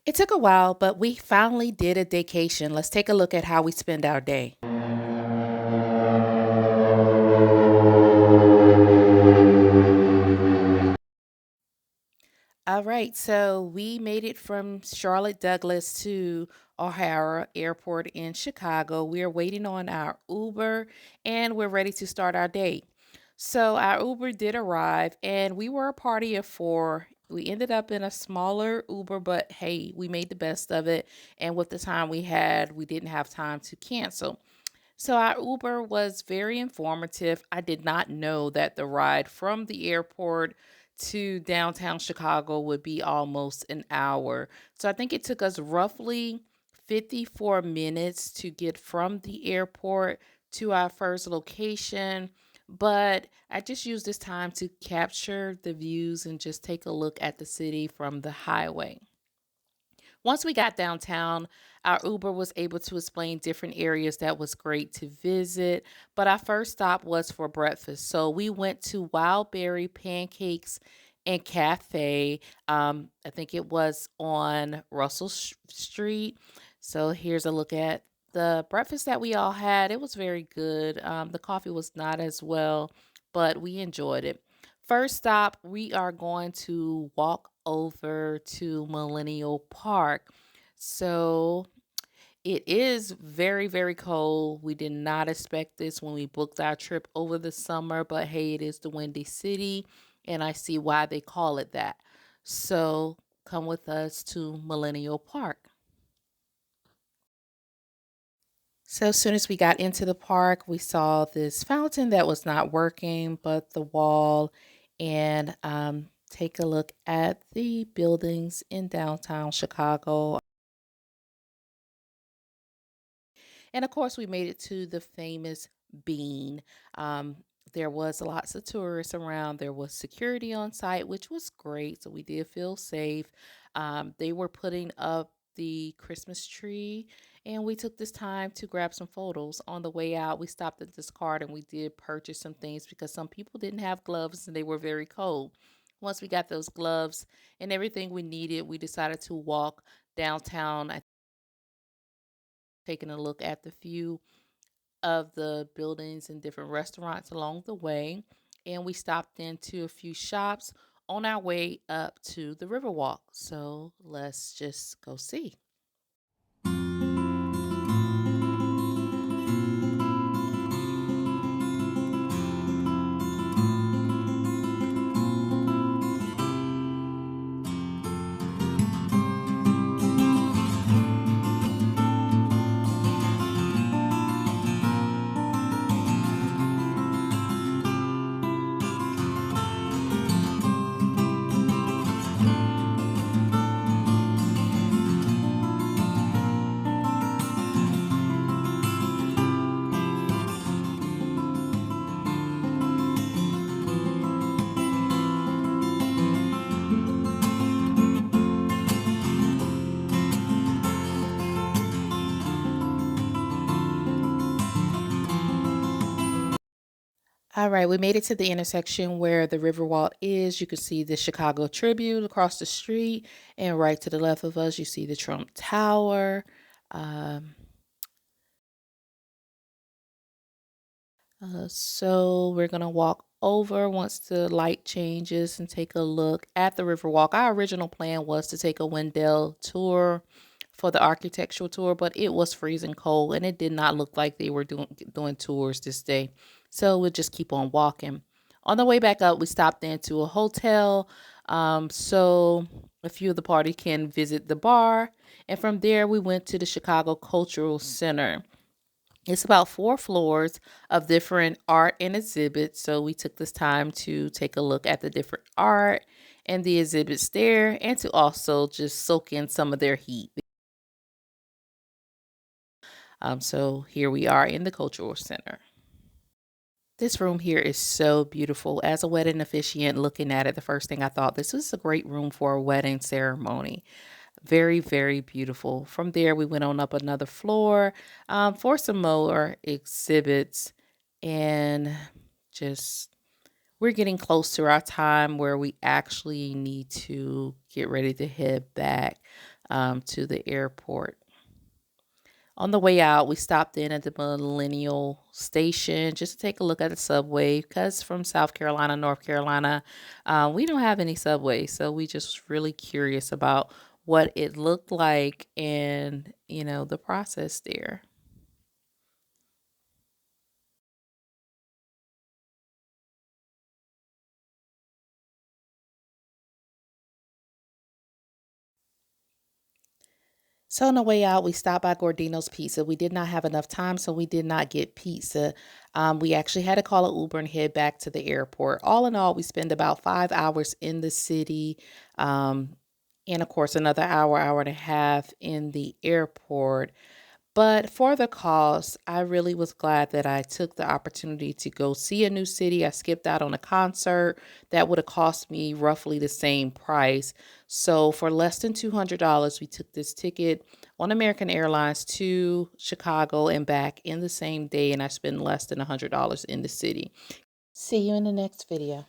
It took a while, but we finally did a daycation. Let's take a look at how we spend our day. All right, so we made it from Charlotte Douglas to O'Hara Airport in Chicago. We are waiting on our Uber and we're ready to start our day. So, our Uber did arrive and we were a party of four. We ended up in a smaller Uber, but hey, we made the best of it. And with the time we had, we didn't have time to cancel. So our Uber was very informative. I did not know that the ride from the airport to downtown Chicago would be almost an hour. So I think it took us roughly 54 minutes to get from the airport to our first location. But I just used this time to capture the views and just take a look at the city from the highway. Once we got downtown, our Uber was able to explain different areas that was great to visit. But our first stop was for breakfast. So we went to Wildberry Pancakes and Cafe. I think it was on Street. So here's a look at the breakfast that we all had. It was very good. The coffee was not as well, but we enjoyed it. First stop, we are going to walk over to Millennial Park. So it is very, very cold. We did not expect this when we booked our trip over the summer, but hey, it is the Windy City, and I see why they call it that. So come with us to Millennial Park. So as soon as we got into the park, we saw this fountain that was not working, but the wall, and take a look at the buildings in downtown Chicago. And of course, we made it to the famous Bean. Um, there was lots of tourists around. There was security on site, which was great. So we did feel safe. They were putting up the Christmas tree, and we took this time to grab some photos. On the way out, we stopped at this cart and we did purchase some things because some people didn't have gloves and they were very cold. Once we got those gloves and everything we needed, we decided to walk downtown. I taking a look at the few of the buildings and different restaurants along the way. And we stopped into a few shops on our way up to the Riverwalk. So let's just go see. All right, we made it to the intersection where the Riverwalk is. You can see the Chicago Tribune across the street, and right to the left of us, you see the Trump Tower. Um, so we're gonna walk over once the light changes and take a look at the Riverwalk. Our original plan was to take a Wendell tour for the architectural tour, but it was freezing cold and it did not look like they were doing tours this day. So we'll just keep on walking. On the way back up, we stopped into a hotel, so a few of the party can visit the bar, and from there we went to the Chicago Cultural Center. It's about 4 floors of different art and exhibits. So we took this time to take a look at the different art and the exhibits there and to also just soak in some of their heat. So here we are in the Cultural Center. This room here is so beautiful. As a wedding officiant looking at it, the first thing I thought, this was a great room for a wedding ceremony. Very, very beautiful. From there, we went on up another floor for some more exhibits, and just we're getting close to our time where we actually need to get ready to head back. to the airport. On the way out, we stopped in at the Millennial Station just to take a look at the subway because from South Carolina, North Carolina, we don't have any subway. So we just really curious about what it looked like and, the process there. So on the way out, we stopped by Gordino's Pizza. We did not have enough time, so we did not get pizza. We actually had to call an Uber and head back to the airport. All in all, we spent about 5 hours in the city, um, and of course, another hour, hour and a half in the airport. But for the cost, I really was glad that I took the opportunity to go see a new city. I skipped out on a concert that would have cost me roughly the same price. So for less than $200, we took this ticket on American Airlines to Chicago and back in the same day, and I spent less than $100 in the city. See you in the next video.